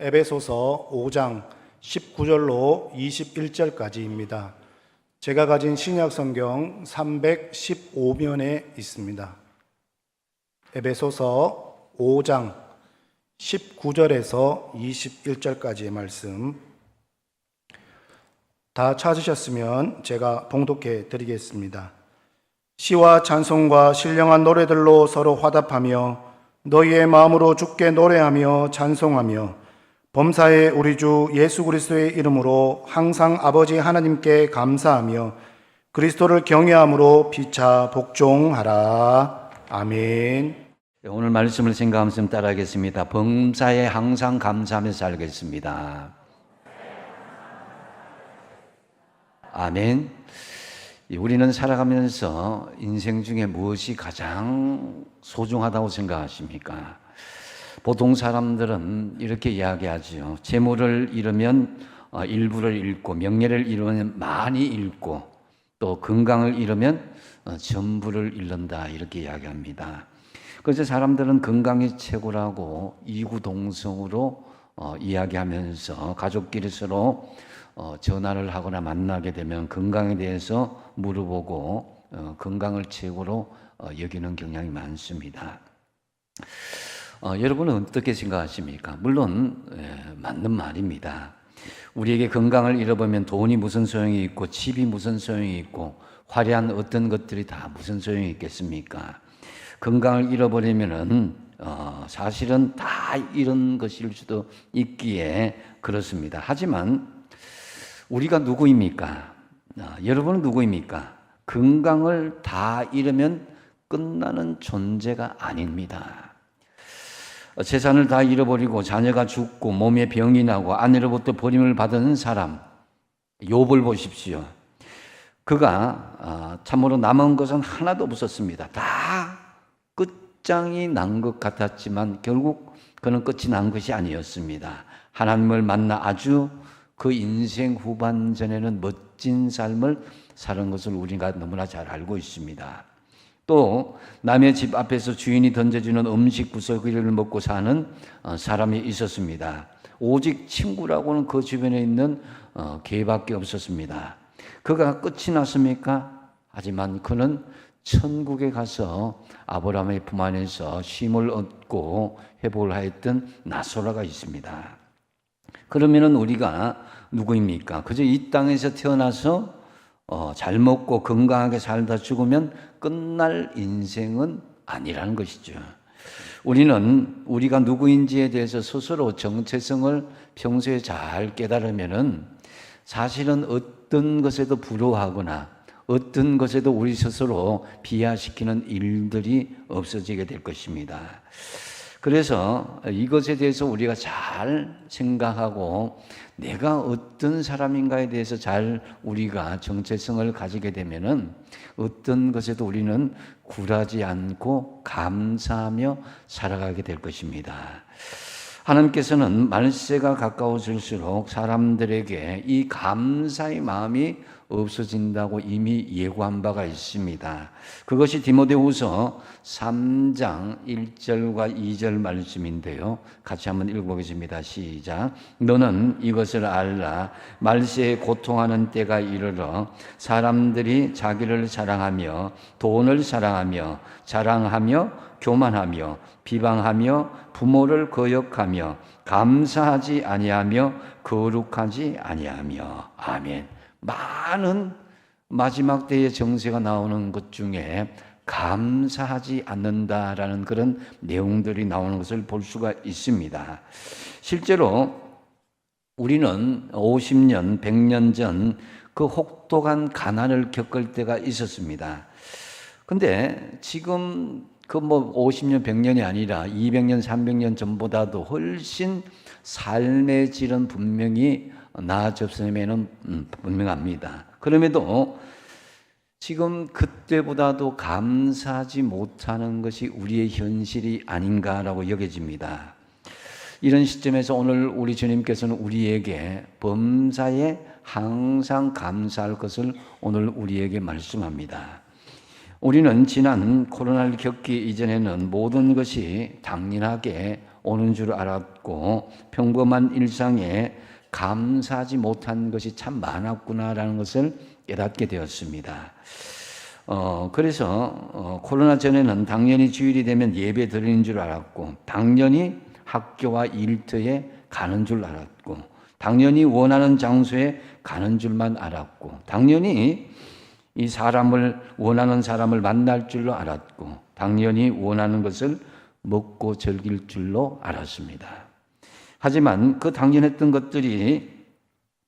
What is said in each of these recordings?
에베소서 5장 19절로 21절까지입니다. 제가 가진 신약 성경 315면에 있습니다. 에베소서 5장 19절에서 21절까지의 말씀 다 찾으셨으면 제가 봉독해 드리겠습니다. 시와 찬송과 신령한 노래들로 서로 화답하며 너희의 마음으로 주께 노래하며 찬송하며 범사의 우리 주 예수 그리스도의 이름으로 항상 아버지 하나님께 감사하며 그리스도를 경외함으로 피차 복종하라. 아멘. 오늘 말씀을 생각하면서 따라하겠습니다. 범사에 항상 감사하며 살겠습니다. 아멘. 우리는 살아가면서 인생 중에 무엇이 가장 소중하다고 생각하십니까? 보통 사람들은 이렇게 이야기하죠. 재물을 잃으면 일부를 잃고, 명예를 잃으면 많이 잃고, 또 건강을 잃으면 전부를 잃는다, 이렇게 이야기합니다. 그래서 사람들은 건강이 최고라고 이구동성으로 이야기하면서 가족끼리 서로 전화를 하거나 만나게 되면 건강에 대해서 물어보고 건강을 최고로 여기는 경향이 많습니다. 여러분은 어떻게 생각하십니까? 물론 맞는 말입니다. 우리에게 건강을 잃어버리면 돈이 무슨 소용이 있고 집이 무슨 소용이 있고 화려한 어떤 것들이 다 무슨 소용이 있겠습니까? 건강을 잃어버리면은 사실은 다 잃은 것일 수도 있기에 그렇습니다. 하지만 우리가 누구입니까? 여러분은 누구입니까? 건강을 다 잃으면 끝나는 존재가 아닙니다. 재산을 다 잃어버리고 자녀가 죽고 몸에 병이 나고 아내로부터 버림을 받은 사람, 욥을 보십시오. 그가 참으로 남은 것은 하나도 없었습니다. 다 끝장이 난 것 같았지만 결국 그는 끝이 난 것이 아니었습니다. 하나님을 만나 아주 그 인생 후반전에는 멋진 삶을 사는 것을 우리가 너무나 잘 알고 있습니다. 또 남의 집 앞에서 주인이 던져주는 음식 구석기를 먹고 사는 사람이 있었습니다. 오직 친구라고는 그 주변에 있는 개밖에 없었습니다. 그가 끝이 났습니까? 하지만 그는 천국에 가서 아브라함의 품 안에서 쉼을 얻고 회복을 하였던 나소라가 있습니다. 그러면은 우리가 누구입니까? 그저 이 땅에서 태어나서 잘 먹고 건강하게 살다 죽으면 끝날 인생은 아니라는 것이죠. 우리는 우리가 누구인지에 대해서 스스로 정체성을 평소에 잘 깨달으면은 사실은 어떤 것에도 부러워하거나 어떤 것에도 우리 스스로 비하시키는 일들이 없어지게 될 것입니다. 그래서 이것에 대해서 우리가 잘 생각하고 내가 어떤 사람인가에 대해서 잘 우리가 정체성을 가지게 되면은 어떤 것에도 우리는 굴하지 않고 감사하며 살아가게 될 것입니다. 하나님께서는 말세가 가까워질수록 사람들에게 이 감사의 마음이 없어진다고 이미 예고한 바가 있습니다. 그것이 디모데후서 3장 1절과 2절 말씀인데요. 같이 한번 읽어보겠습니다. 시작. 너는 이것을 알라. 말세에 고통하는 때가 이르러 사람들이 자기를 사랑하며 돈을 사랑하며 자랑하며 교만하며 비방하며 부모를 거역하며 감사하지 아니하며 거룩하지 아니하며. 아멘. 많은 마지막 때의 정세가 나오는 것 중에 감사하지 않는다라는 그런 내용들이 나오는 것을 볼 수가 있습니다. 실제로 우리는 50년, 100년 전 그 혹독한 가난을 겪을 때가 있었습니다. 근데 지금 그 50년, 100년이 아니라 200년, 300년 전보다도 훨씬 삶의 질은 분명히 나아졌음에는 분명합니다. 그럼에도 지금 그때보다도 감사하지 못하는 것이 우리의 현실이 아닌가라고 여겨집니다. 이런 시점에서 오늘 우리 주님께서는 우리에게 범사에 항상 감사할 것을 오늘 우리에게 말씀합니다. 우리는 지난 코로나를 겪기 이전에는 모든 것이 당연하게 오는 줄 알았고 평범한 일상에 감사하지 못한 것이 참 많았구나라는 것을 깨닫게 되었습니다. 그래서 코로나 전에는 당연히 주일이 되면 예배 드리는 줄 알았고 당연히 학교와 일터에 가는 줄 알았고 당연히 원하는 장소에 가는 줄만 알았고 당연히 이 원하는 사람을 만날 줄로 알았고 당연히 원하는 것을 먹고 즐길 줄로 알았습니다. 하지만 그 당연했던 것들이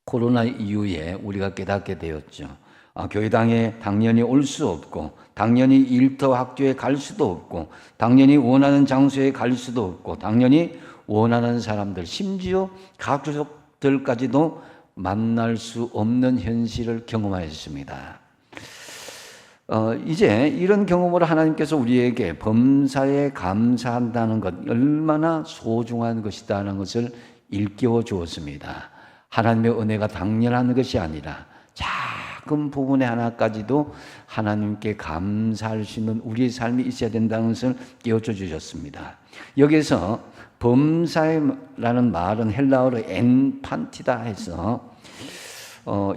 코로나 이후에 우리가 깨닫게 되었죠. 교회당에 당연히 올 수 없고 당연히 일터 학교에 갈 수도 없고 당연히 원하는 장소에 갈 수도 없고 당연히 원하는 사람들 심지어 가족들까지도 만날 수 없는 현실을 경험하였습니다. 이제 이런 경험으로 하나님께서 우리에게 범사에 감사한다는 것 얼마나 소중한 것이다는 것을 일깨워 주었습니다. 하나님의 은혜가 당연한 것이 아니라 작은 부분에 하나까지도 하나님께 감사할 수 있는 우리의 삶이 있어야 된다는 것을 깨워줘 주셨습니다. 여기서 범사라는 말은 헬라어로 엔판티다 해서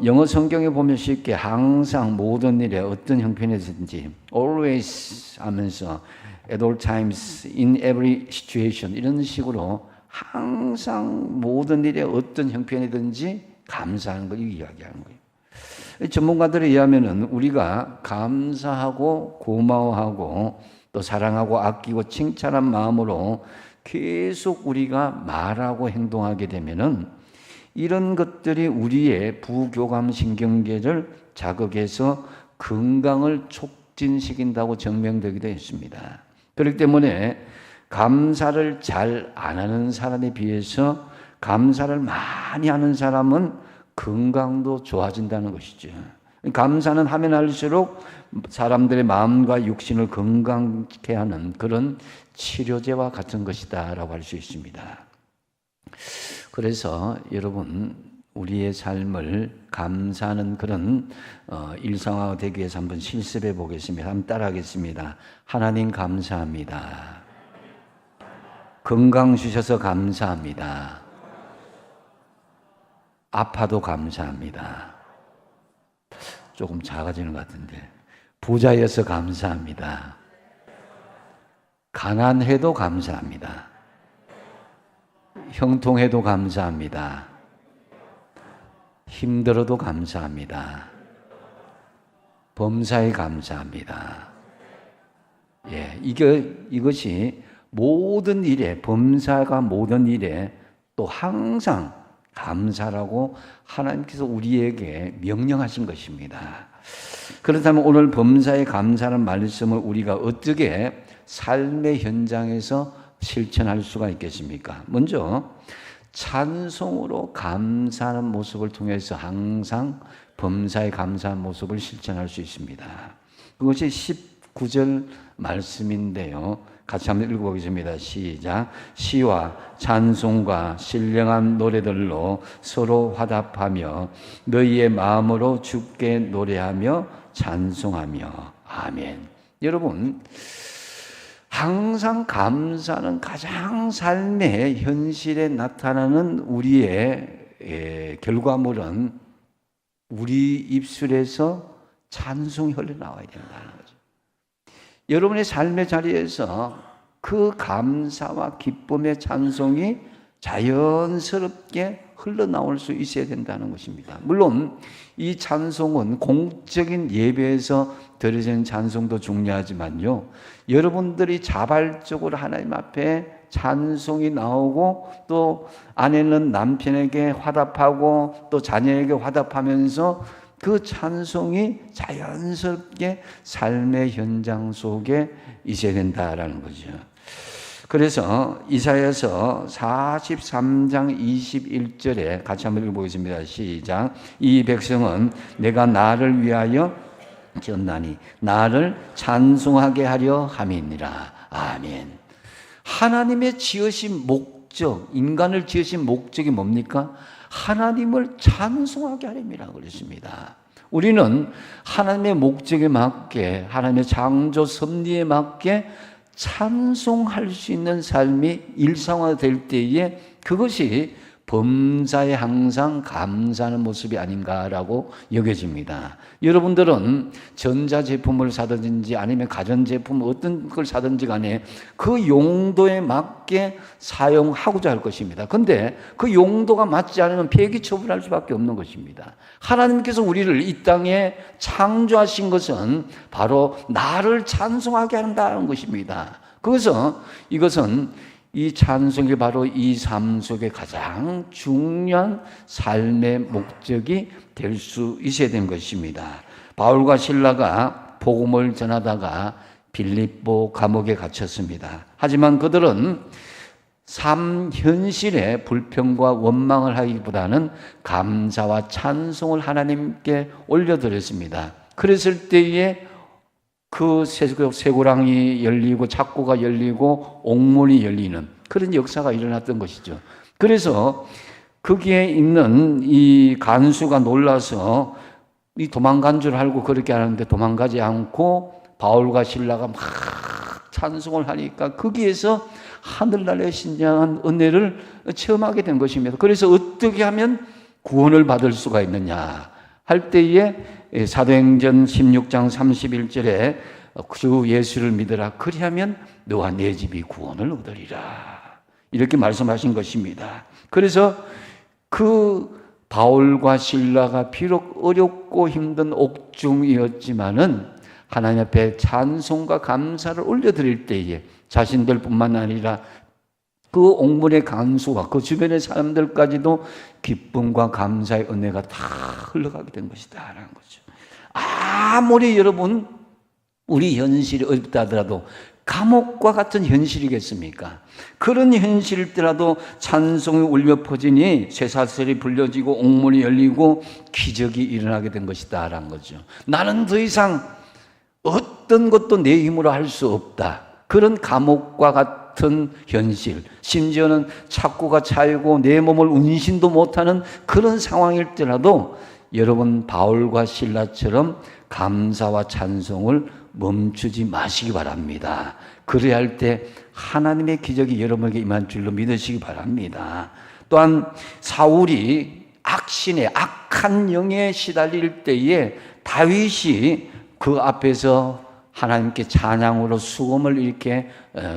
영어 성경에 보면 쉽게 항상 모든 일에 어떤 형편이든지 always 하면서 at all times in every situation 이런 식으로 항상 모든 일에 어떤 형편이든지 감사하는 걸 이야기하는 거예요. 전문가들에 의하면은 우리가 감사하고 고마워하고 또 사랑하고 아끼고 칭찬한 마음으로 계속 우리가 말하고 행동하게 되면은 이런 것들이 우리의 부교감 신경계를 자극해서 건강을 촉진시킨다고 증명되기도 했습니다. 그렇기 때문에 감사를 잘 안 하는 사람에 비해서 감사를 많이 하는 사람은 건강도 좋아진다는 것이죠. 감사는 하면 할수록 사람들의 마음과 육신을 건강케 하는 그런 치료제와 같은 것이다라고 할 수 있습니다. 그래서 여러분 우리의 삶을 감사하는 그런 일상화가 되기 위해서 한번 실습해 보겠습니다. 한번 따라하겠습니다. 하나님 감사합니다. 건강 주셔서 감사합니다. 아파도 감사합니다. 조금 작아지는 것 같은데 부자여서 감사합니다. 가난해도 감사합니다. 형통해도 감사합니다. 힘들어도 감사합니다. 범사에 감사합니다. 이것이 모든 일에, 범사가 모든 일에 또 항상 감사라고 하나님께서 우리에게 명령하신 것입니다. 그렇다면 오늘 범사에 감사라는 말씀을 우리가 어떻게 삶의 현장에서 실천할 수가 있겠습니까? 먼저 찬송으로 감사하는 모습을 통해서 항상 범사에 감사한 모습을 실천할 수 있습니다. 그것이 19절 말씀인데요. 같이 한번 읽어보겠습니다. 시작. 시와 찬송과 신령한 노래들로 서로 화답하며 너희의 마음으로 주께 노래하며 찬송하며 아멘. 여러분 항상 감사는 가장 삶의 현실에 나타나는 우리의 결과물은 우리 입술에서 찬송이 흘러나와야 된다는 거죠. 여러분의 삶의 자리에서 그 감사와 기쁨의 찬송이 자연스럽게 흘러나올 수 있어야 된다는 것입니다. 물론 이 찬송은 공적인 예배에서 드려지는 찬송도 중요하지만요, 여러분들이 자발적으로 하나님 앞에 찬송이 나오고 또 아내는 남편에게 화답하고 또 자녀에게 화답하면서 그 찬송이 자연스럽게 삶의 현장 속에 있어야 된다라는 거죠. 그래서 이사야서 43장 21절에 같이 한번 읽어보겠습니다. 시작. 이 백성은 내가 나를 위하여 지었나니 나를 찬송하게 하려 함이니라. 아멘. 하나님의 지으신 목적, 인간을 지으신 목적이 뭡니까? 하나님을 찬송하게 하림이라고 그랬습니다. 우리는 하나님의 목적에 맞게, 하나님의 창조 섭리에 맞게 찬송할 수 있는 삶이 일상화될 때에 그것이 범사에 항상 감사하는 모습이 아닌가라고 여겨집니다. 여러분들은 전자제품을 사든지 아니면 가전제품 어떤 걸 사든지 간에 그 용도에 맞게 사용하고자 할 것입니다. 그런데 그 용도가 맞지 않으면 폐기 처분할 수밖에 없는 것입니다. 하나님께서 우리를 이 땅에 창조하신 것은 바로 나를 찬송하게 한다는 것입니다. 그래서 이것은 이 찬송이 바로 이 삶 속에 가장 중요한 삶의 목적이 될 수 있어야 되는 것입니다. 바울과 실라가 복음을 전하다가 빌립보 감옥에 갇혔습니다. 하지만 그들은 삶 현실에 불평과 원망을 하기보다는 감사와 찬송을 하나님께 올려드렸습니다. 그랬을 때에 그 쇠고랑이 열리고 창고가 열리고 옥문이 열리는 그런 역사가 일어났던 것이죠. 그래서 거기에 있는 이 간수가 놀라서 이 도망간 줄 알고 그렇게 하는데 도망가지 않고 바울과 실라가 막 찬송을 하니까 거기에서 하늘나라의 신령한 은혜를 체험하게 된 것입니다. 그래서 어떻게 하면 구원을 받을 수가 있느냐 할 때에 사도행전 16장 31절에 주 예수를 믿으라 그리하면 너와 내 집이 구원을 얻으리라 이렇게 말씀하신 것입니다. 그래서 그 바울과 실라가 비록 어렵고 힘든 옥중이었지만은 하나님 앞에 찬송과 감사를 올려드릴 때에 자신들뿐만 아니라 그 옥문의 간수와 그 주변의 사람들까지도 기쁨과 감사의 은혜가 다 흘러가게 된 것이다 라는 거죠. 아무리 여러분 우리 현실이 어렵다 하더라도 감옥과 같은 현실이겠습니까? 그런 현실일더라도 찬송이 울려 퍼지니 쇠사슬이 불려지고 옥문이 열리고 기적이 일어나게 된 것이다 라는 거죠. 나는 더 이상 어떤 것도 내 힘으로 할 수 없다. 그런 감옥과 같은 현실, 심지어는 착고가 차이고 내 몸을 운신도 못하는 그런 상황일지라도 여러분 바울과 실라처럼 감사와 찬송을 멈추지 마시기 바랍니다. 그래야 할 때 하나님의 기적이 여러분에게 임한 줄로 믿으시기 바랍니다. 또한 사울이 악신의 악한 영에 시달릴 때에 다윗이 그 앞에서 하나님께 찬양으로 수금을 이렇게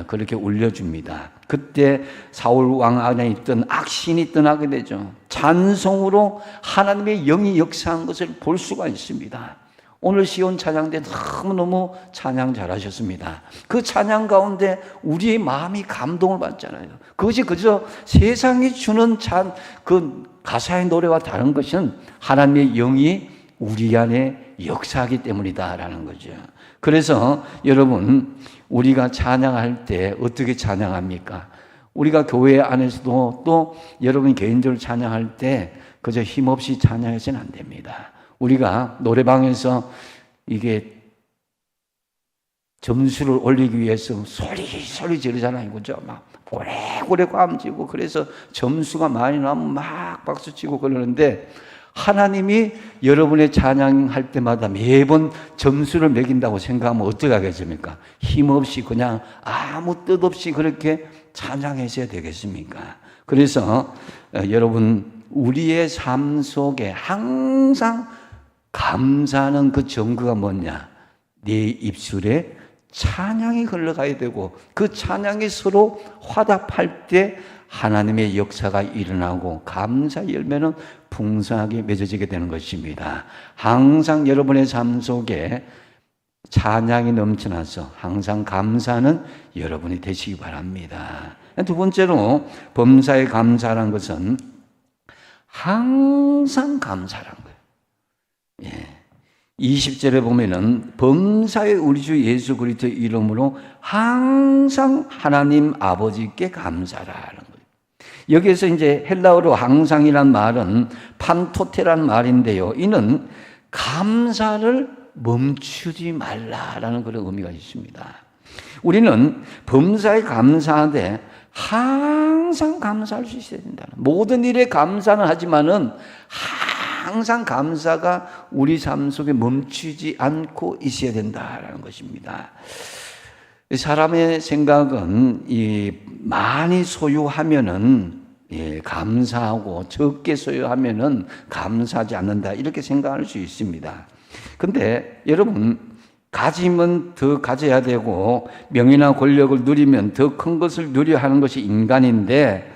그렇게 울려줍니다. 그때 사울 왕 안에 있던 악신이 떠나게 되죠. 찬송으로 하나님의 영이 역사한 것을 볼 수가 있습니다. 오늘 시온 찬양대 너무너무 찬양 잘하셨습니다. 그 찬양 가운데 우리의 마음이 감동을 받잖아요. 그것이 그저 세상이 주는 그 가사의 노래와 다른 것은 하나님의 영이 우리 안에 역사하기 때문이다라는 거죠. 그래서 여러분 우리가 찬양할 때 어떻게 찬양합니까? 우리가 교회 안에서도 또 여러분 개인적으로 찬양할 때 그저 힘없이 찬양해서는 안 됩니다. 우리가 노래방에서 이게 점수를 올리기 위해서 소리 지르잖아요. 그죠? 막 고래고래 꽝지고 그래서 점수가 많이 나면 막 박수치고 그러는데 하나님이 여러분의 찬양할 때마다 매번 점수를 매긴다고 생각하면 어떻게 하겠습니까? 힘없이 그냥 아무 뜻 없이 그렇게 찬양하셔야 되겠습니까? 그래서 여러분 우리의 삶 속에 항상 감사하는 그 증거가 뭐냐? 내 입술에 찬양이 흘러가야 되고 그 찬양이 서로 화답할 때 하나님의 역사가 일어나고 감사 열매는 풍성하게 맺어지게 되는 것입니다. 항상 여러분의 삶 속에 찬양이 넘쳐나서 항상 감사하는 여러분이 되시기 바랍니다. 두 번째로 범사에 감사라는 것은 항상 감사라는 거예요. 예. 20절에 보면은 범사에 우리 주 예수 그리스도 이름으로 항상 하나님 아버지께 감사라는 거예요. 여기에서 이제 헬라어로 항상이란 말은 판토테란 말인데요. 이는 감사를 멈추지 말라라는 그런 의미가 있습니다. 우리는 범사에 감사하되 항상 감사할 수 있어야 된다. 모든 일에 감사는 하지만은 항상 감사가 우리 삶 속에 멈추지 않고 있어야 된다라는 것입니다. 사람의 생각은 많이 소유하면은 감사하고 적게 소유하면은 감사하지 않는다 이렇게 생각할 수 있습니다. 근데 여러분 가지면 더 가져야 되고 명예나 권력을 누리면 더 큰 것을 누려야 하는 것이 인간인데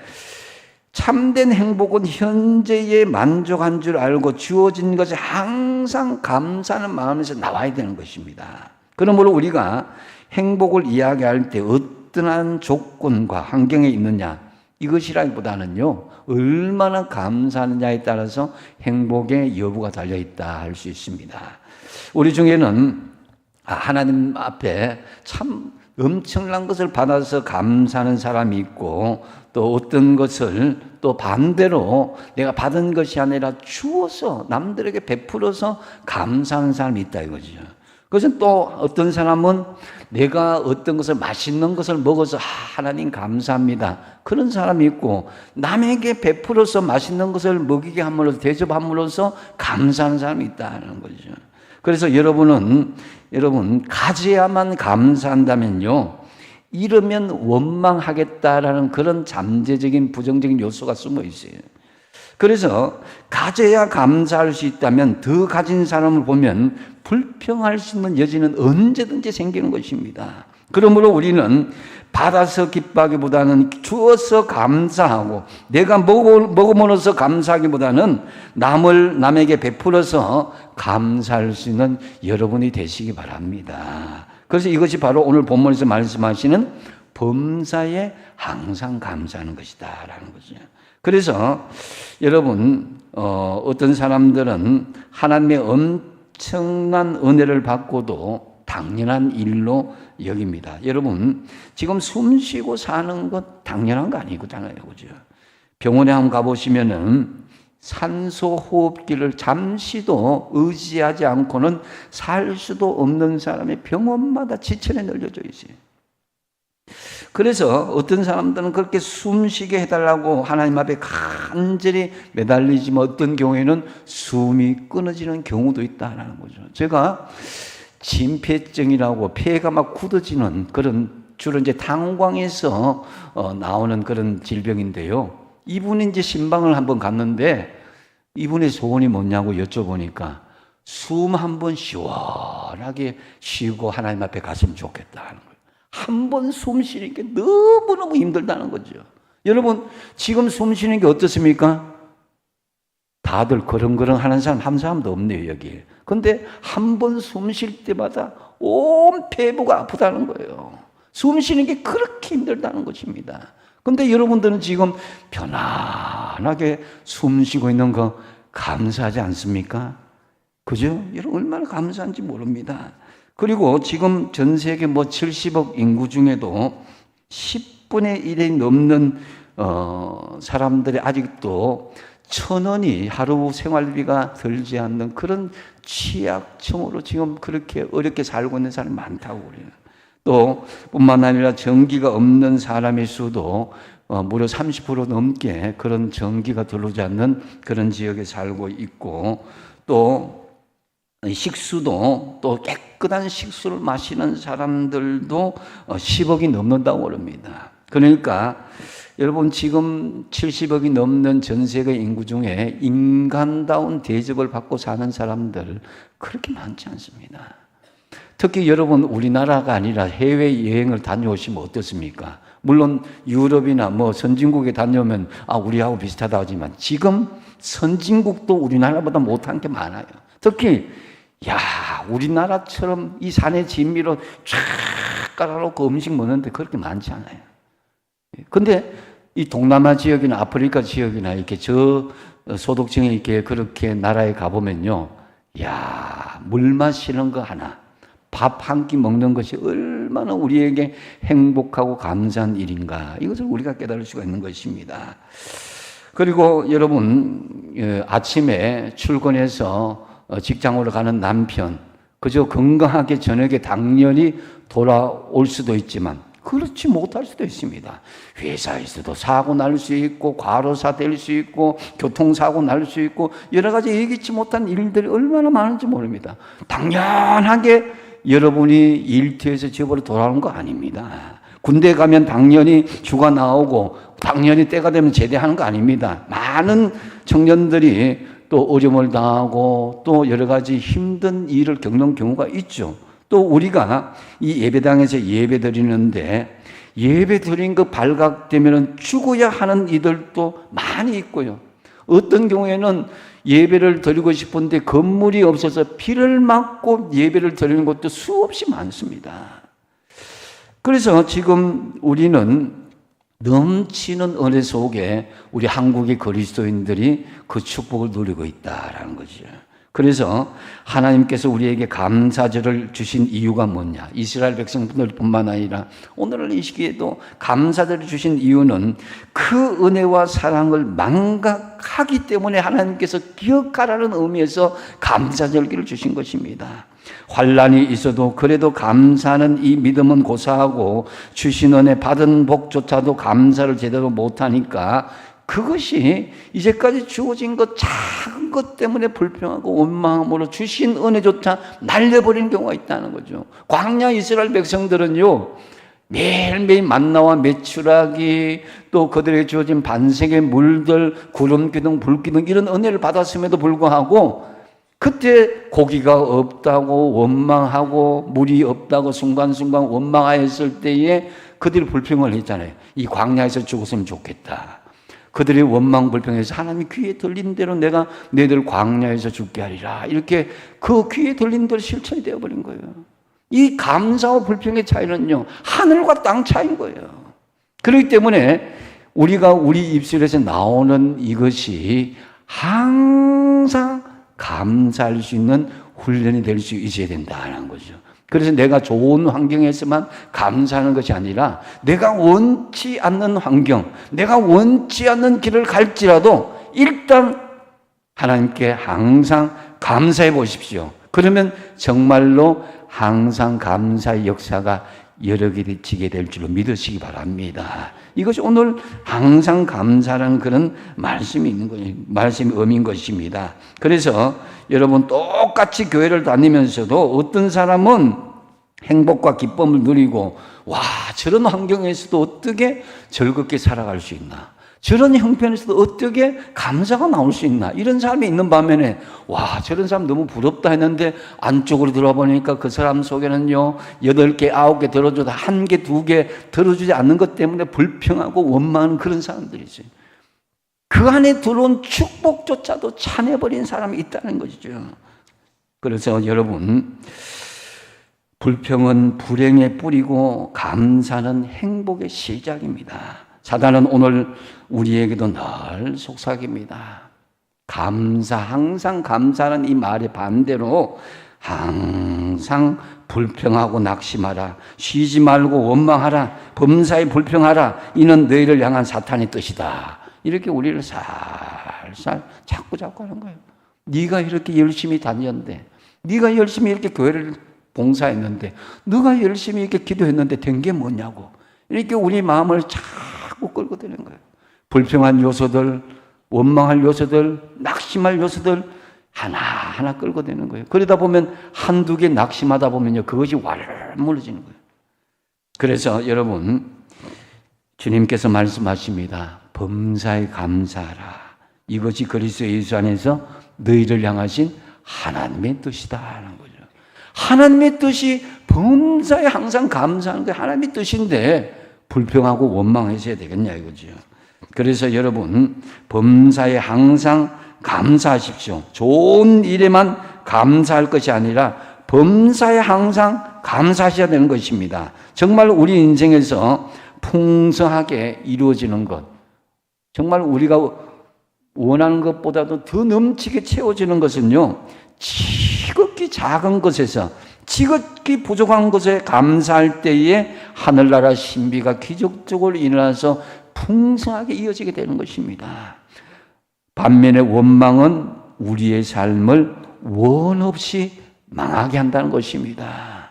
참된 행복은 현재에 만족한 줄 알고 주어진 것에 항상 감사하는 마음에서 나와야 되는 것입니다. 그러므로 우리가 행복을 이야기할 때 어떠한 조건과 환경에 있느냐 이것이라기보다는요 얼마나 감사하느냐에 따라서 행복의 여부가 달려있다 할 수 있습니다. 우리 중에는 하나님 앞에 참 엄청난 것을 받아서 감사하는 사람이 있고 또 어떤 것을 또 반대로 내가 받은 것이 아니라 주어서 남들에게 베풀어서 감사하는 사람이 있다 이거죠. 그것은 또 어떤 사람은 내가 어떤 것을 맛있는 것을 먹어서 하나님 감사합니다. 그런 사람이 있고 남에게 베풀어서 맛있는 것을 먹이게 함으로써 대접함으로써 감사하는 사람이 있다는 거죠. 그래서 여러분 가져야만 감사한다면요 잃으면 원망하겠다라는 그런 잠재적인 부정적인 요소가 숨어 있어요. 그래서 가져야 감사할 수 있다면 더 가진 사람을 보면 불평할 수 있는 여지는 언제든지 생기는 것입니다. 그러므로 우리는 받아서 기뻐하기보다는 주어서 감사하고 내가 먹음으로써 감사하기보다는 남에게 베풀어서 감사할 수 있는 여러분이 되시기 바랍니다. 그래서 이것이 바로 오늘 본문에서 말씀하시는 범사에 항상 감사하는 것이다 라는 거죠. 그래서 여러분 어떤 사람들은 하나님의 엄청난 은혜를 받고도 당연한 일로 여깁니다. 여러분 지금 숨 쉬고 사는 것 당연한 거 아니잖아요, 그죠? 병원에 한번 가보시면은 산소 호흡기를 잠시도 의지하지 않고는 살 수도 없는 사람이 병원마다 지천에 널려져 있어요. 그래서 어떤 사람들은 그렇게 숨쉬게 해달라고 하나님 앞에 간절히 매달리지만 어떤 경우에는 숨이 끊어지는 경우도 있다는 거죠. 제가 진폐증이라고 폐가 막 굳어지는 그런 주로 이제 탄광에서 나오는 그런 질병인데요. 이분이 이제 신방을 한번 갔는데 이분의 소원이 뭐냐고 여쭤보니까 숨 한 번 시원하게 쉬고 하나님 앞에 갔으면 좋겠다는 거예요. 한 번 숨 쉬는 게 너무너무 힘들다는 거죠. 여러분 지금 숨 쉬는 게 어떻습니까? 다들 그렁그렁 하는 사람 한 사람도 없네요 여기. 근데 한 번 숨 쉴 때마다 온 폐부가 아프다는 거예요. 숨 쉬는 게 그렇게 힘들다는 것입니다. 근데 여러분들은 지금 편안하게 숨 쉬고 있는 거 감사하지 않습니까? 그죠? 여러분 얼마나 감사한지 모릅니다. 그리고 지금 전 세계 70억 인구 중에도 10분의 1이 넘는 사람들이 아직도 1,000원이 하루 생활비가 들지 않는 그런 취약층으로 지금 그렇게 어렵게 살고 있는 사람이 많다고 그래요. 또 뿐만 아니라 전기가 없는 사람의 수도 무려 30% 넘게 그런 전기가 들어오지 않는 그런 지역에 살고 있고 또 식수도 또 깨끗한 식수를 마시는 사람들도 10억이 넘는다고 그럽니다. 그러니까 여러분 지금 70억이 넘는 전 세계 인구 중에 인간다운 대접을 받고 사는 사람들 그렇게 많지 않습니다. 특히 여러분 우리나라가 아니라 해외여행을 다녀오시면 어떻습니까? 물론 유럽이나 선진국에 다녀오면 우리하고 비슷하다 하지만 지금 선진국도 우리나라보다 못한 게 많아요. 특히 우리나라처럼 이 산의 진미로 쫙 깔아놓고 음식 먹는데 그렇게 많지 않아요. 근데 이 동남아 지역이나 아프리카 지역이나 이렇게 저소득층에 이렇게 그렇게 나라에 가보면요. 물 마시는 거 하나, 밥 한 끼 먹는 것이 얼마나 우리에게 행복하고 감사한 일인가. 이것을 우리가 깨달을 수가 있는 것입니다. 그리고 여러분, 아침에 출근해서 직장으로 가는 남편, 그저 건강하게 저녁에 당연히 돌아올 수도 있지만 그렇지 못할 수도 있습니다. 회사에서도 사고 날 수 있고 과로사 될 수 있고 교통사고 날 수 있고 여러 가지 예기치 못한 일들이 얼마나 많은지 모릅니다. 당연하게 여러분이 일터에서 집으로 돌아오는 거 아닙니다. 군대 가면 당연히 휴가 나오고 당연히 때가 되면 제대하는 거 아닙니다. 많은 청년들이 또 어려움을 당하고 또 여러 가지 힘든 일을 겪는 경우가 있죠. 또 우리가 이 예배당에서 예배 드리는데 예배 드린 거 발각되면 죽어야 하는 이들도 많이 있고요. 어떤 경우에는 예배를 드리고 싶은데 건물이 없어서 비를 맞고 예배를 드리는 것도 수없이 많습니다. 그래서 지금 우리는 넘치는 은혜 속에 우리 한국의 그리스도인들이 그 축복을 누리고 있다라는 거죠. 그래서 하나님께서 우리에게 감사절을 주신 이유가 뭐냐? 이스라엘 백성분들뿐만 아니라 오늘 이 시기에도 감사절을 주신 이유는 그 은혜와 사랑을 망각하기 때문에 하나님께서 기억하라는 의미에서 감사절기를 주신 것입니다. 환난이 있어도 그래도 감사하는 이 믿음은 고사하고 주신 은혜 받은 복조차도 감사를 제대로 못하니까 그것이 이제까지 주어진 것 작은 것 때문에 불평하고 원망함으로 주신 은혜조차 날려버리는 경우가 있다는 거죠. 광야 이스라엘 백성들은요, 매일매일 만나와 메추라기 또 그들에게 주어진 반석의 물들, 구름 기둥, 불 기둥 이런 은혜를 받았음에도 불구하고 그때 고기가 없다고 원망하고 물이 없다고 순간순간 원망하였을 때에 그들이 불평을 했잖아요. 이 광야에서 죽었으면 좋겠다. 그들이 원망 불평해서 하나님 귀에 들린 대로 내가 너희들 광야에서 죽게 하리라. 이렇게 그 귀에 들린 대로 실천이 되어버린 거예요. 이 감사와 불평의 차이는요, 하늘과 땅 차이인 거예요. 그렇기 때문에 우리가 우리 입술에서 나오는 이것이 항상 감사할 수 있는 훈련이 될 수 있어야 된다는 거죠. 그래서 내가 좋은 환경에서만 감사하는 것이 아니라 내가 원치 않는 환경, 내가 원치 않는 길을 갈지라도 일단 하나님께 항상 감사해 보십시오. 그러면 정말로 항상 감사의 역사가 여러 개를 지게 될 줄로 믿으시기 바랍니다. 이것이 오늘 항상 감사라는 그런 말씀이 있는 거예요. 말씀이 의미인 것입니다. 그래서 여러분 똑같이 교회를 다니면서도 어떤 사람은 행복과 기쁨을 누리고 와 저런 환경에서도 어떻게 즐겁게 살아갈 수 있나, 저런 형편에서도 어떻게 감사가 나올 수 있나, 이런 사람이 있는 반면에 와 저런 사람 너무 부럽다 했는데 안쪽으로 들어와 보니까 그 사람 속에는요 8개 9개 들어줘도 1개 2개 들어주지 않는 것 때문에 불평하고 원망하는 그런 사람들이지. 그 안에 들어온 축복조차도 차내버린 사람이 있다는 것이죠. 그래서 여러분, 불평은 불행의 뿌리고 감사는 행복의 시작입니다. 사단은 오늘 우리에게도 늘 속삭입니다. 감사, 항상 감사는 이 말의 반대로 항상 불평하고 낙심하라, 쉬지 말고 원망하라, 범사에 불평하라, 이는 너희를 향한 사탄의 뜻이다. 이렇게 우리를 살살 자꾸 하는 거예요. 네가 이렇게 열심히 다녔는데, 네가 열심히 이렇게 교회를 봉사했는데, 네가 열심히 이렇게 기도했는데 된 게 뭐냐고, 이렇게 우리 마음을 자꾸 끌고 드는 거예요. 불평한 요소들, 원망할 요소들, 낙심할 요소들 하나하나 끌고 드는 거예요. 그러다 보면 한두 개 낙심하다 보면요, 그것이 와르르 무너지는 거예요. 그래서 여러분, 주님께서 말씀하십니다. 범사에 감사하라. 이것이 그리스도 예수 안에서 너희를 향하신 하나님의 뜻이다라는 거죠. 하나님의 뜻이 범사에 항상 감사하는 게 하나님의 뜻인데 불평하고 원망하셔야 되겠냐 이거죠. 그래서 여러분, 범사에 항상 감사하십시오. 좋은 일에만 감사할 것이 아니라 범사에 항상 감사하셔야 되는 것입니다. 정말 우리 인생에서 풍성하게 이루어지는 것, 정말 우리가 원하는 것보다도 더 넘치게 채워지는 것은요, 지극히 작은 것에서, 지극히 부족한 것에 감사할 때에 하늘나라 신비가 기적적으로 일어나서 풍성하게 이어지게 되는 것입니다. 반면에 원망은 우리의 삶을 원 없이 망하게 한다는 것입니다.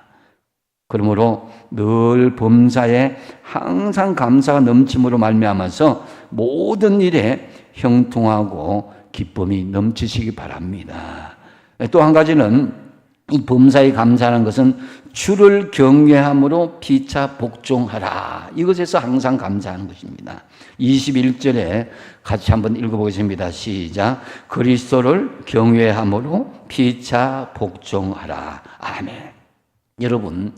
그러므로 늘 범사에 항상 감사가 넘침으로 말미암아서 모든 일에 형통하고 기쁨이 넘치시기 바랍니다. 또 한 가지는 이 범사에 감사하는 것은 주를 경외함으로 피차 복종하라. 이것에서 항상 감사하는 것입니다. 21절에 같이 한번 읽어보겠습니다. 시작. 그리스도를 경외함으로 피차 복종하라. 아멘. 여러분,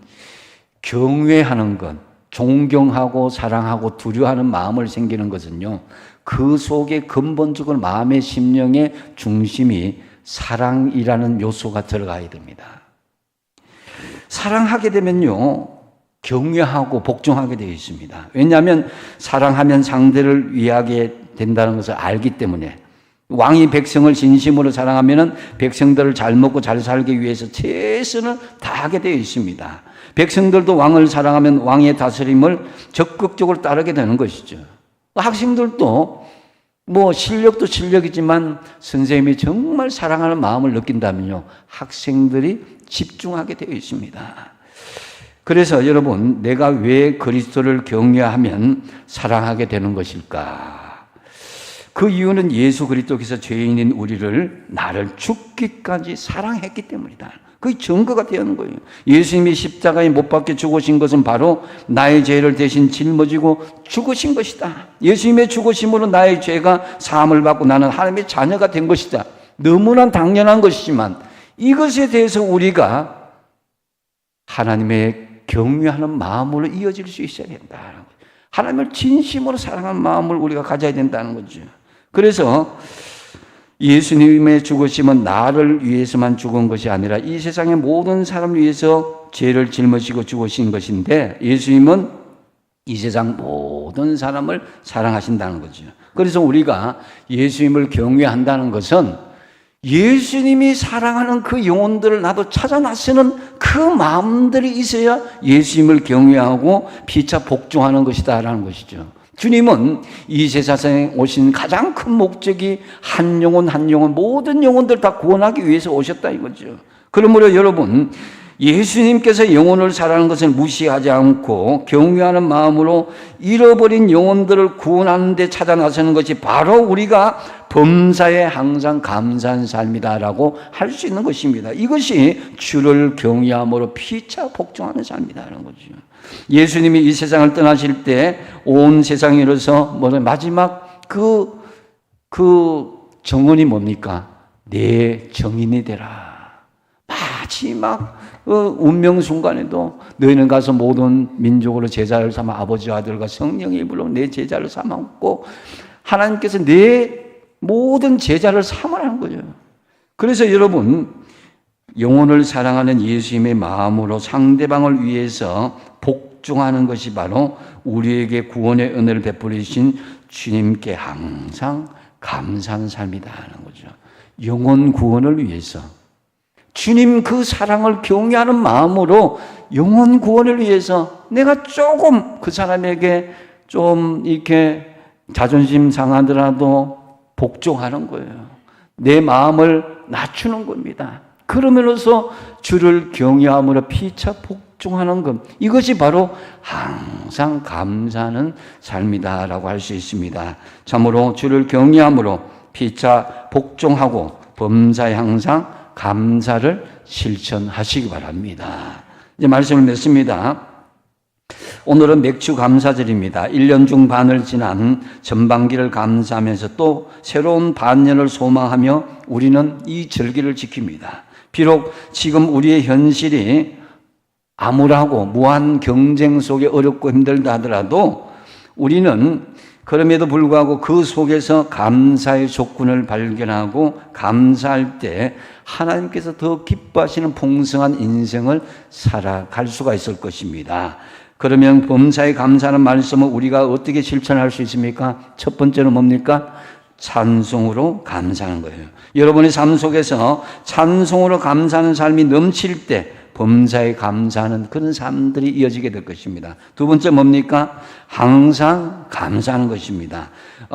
경외하는 것, 존경하고 사랑하고 두려워하는 마음을 생기는 것은요, 그 속에 근본적으로 마음의 심령의 중심이 사랑이라는 요소가 들어가야 됩니다. 사랑하게 되면요, 경외하고 복종하게 되어 있습니다. 왜냐하면 사랑하면 상대를 위하게 된다는 것을 알기 때문에, 왕이 백성을 진심으로 사랑하면 백성들을 잘 먹고 잘 살기 위해서 최선을 다하게 되어 있습니다. 백성들도 왕을 사랑하면 왕의 다스림을 적극적으로 따르게 되는 것이죠. 학생들도 실력도 실력이지만 선생님이 정말 사랑하는 마음을 느낀다면요, 학생들이 집중하게 되어 있습니다. 그래서 여러분, 내가 왜 그리스도를 경외하면 사랑하게 되는 것일까? 그 이유는 예수 그리스도께서 죄인인 우리를 나를 죽기까지 사랑했기 때문이다. 그게 증거가 되는 거예요. 예수님이 십자가에 못 박혀 죽으신 것은 바로 나의 죄를 대신 짊어지고 죽으신 것이다. 예수님의 죽으심으로 나의 죄가 사함을 받고 나는 하나님의 자녀가 된 것이다. 너무나 당연한 것이지만 이것에 대해서 우리가 하나님의 경외하는 마음으로 이어질 수 있어야 된다는 거예요. 하나님을 진심으로 사랑하는 마음을 우리가 가져야 된다는 거죠. 그래서 예수님의 죽으심은 나를 위해서만 죽은 것이 아니라 이 세상의 모든 사람을 위해서 죄를 짊어지고 죽으신 것인데, 예수님은 이 세상 모든 사람을 사랑하신다는 거죠. 그래서 우리가 예수님을 경외한다는 것은 예수님이 사랑하는 그 영혼들을 나도 찾아 나서는 그 마음들이 있어야 예수님을 경외하고 피차 복종하는 것이다라는 것이죠. 주님은 이 세상에 오신 가장 큰 목적이 한 영혼 한 영혼 모든 영혼들 다 구원하기 위해서 오셨다 이거죠. 그러므로 여러분, 예수님께서 영혼을 사랑하는 것을 무시하지 않고 경외하는 마음으로 잃어버린 영혼들을 구원하는 데 찾아 나서는 것이 바로 우리가 범사에 항상 감사한 삶이다라고 할 수 있는 것입니다. 이것이 주를 경외함으로 피차 복종하는 삶이다라는 거죠. 예수님이 이 세상을 떠나실 때 온 세상에 이르러서 마지막 그 정언이 뭡니까? 내 정인이 되라. 마지막 운명 순간에도 너희는 가서 모든 민족으로 제자를 삼아 아버지와 아들과 성령의 이름으로 내 제자를 삼았고, 하나님께서 내 모든 제자를 삼으라는 거죠. 그래서 여러분, 영혼을 사랑하는 예수님의 마음으로 상대방을 위해서 복종하는 것이 바로 우리에게 구원의 은혜를 베풀으신 주님께 항상 감사한 삶이다 하는 거죠. 영혼 구원을 위해서 주님 그 사랑을 경외하는 마음으로 영혼 구원을 위해서 내가 조금 그 사람에게 좀 이렇게 자존심 상하더라도 복종하는 거예요. 내 마음을 낮추는 겁니다. 그러면서 주를 경외함으로 피차 복종하는 것, 이것이 바로 항상 감사하는 삶이다라고 할 수 있습니다. 참으로 주를 경외함으로 피차 복종하고 범사에 항상 감사를 실천하시기 바랍니다. 이제 말씀을 맺습니다. 오늘은 맥주 감사절입니다. 1년 중 반을 지난 전반기를 감사하면서 또 새로운 반년을 소망하며 우리는 이 절기를 지킵니다. 비록 지금 우리의 현실이 암울하고 무한 경쟁 속에 어렵고 힘들다 하더라도 우리는 그럼에도 불구하고 그 속에서 감사의 조건을 발견하고 감사할 때 하나님께서 더 기뻐하시는 풍성한 인생을 살아갈 수가 있을 것입니다. 그러면 범사에 감사하는 말씀을 우리가 어떻게 실천할 수 있습니까? 첫 번째는 뭡니까? 찬송으로 감사하는 거예요. 여러분의 삶 속에서 찬송으로 감사하는 삶이 넘칠 때 범사에 감사하는 그런 삶들이 이어지게 될 것입니다. 두 번째 뭡니까? 항상 감사하는 것입니다.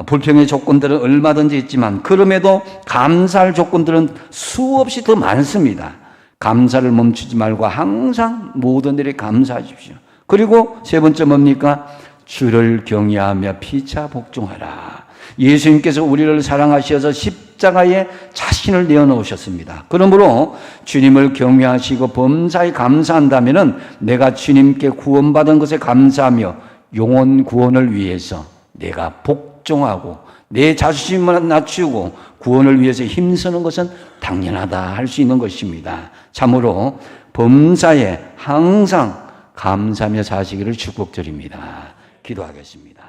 불평의 조건들은 얼마든지 있지만 그럼에도 감사할 조건들은 수없이 더 많습니다. 감사를 멈추지 말고 항상 모든 일에 감사하십시오. 그리고 세 번째 뭡니까? 주를 경외하며 피차 복종하라. 예수님께서 우리를 사랑하셔서 십자가에 자신을 내어놓으셨습니다. 그러므로 주님을 경외하시고 범사에 감사한다면 내가 주님께 구원받은 것에 감사하며 영혼 구원을 위해서 내가 복종하고 내 자신만 낮추고 구원을 위해서 힘쓰는 것은 당연하다 할 수 있는 것입니다. 참으로 범사에 항상 감사하며 사시기를 축복드립니다. 기도하겠습니다.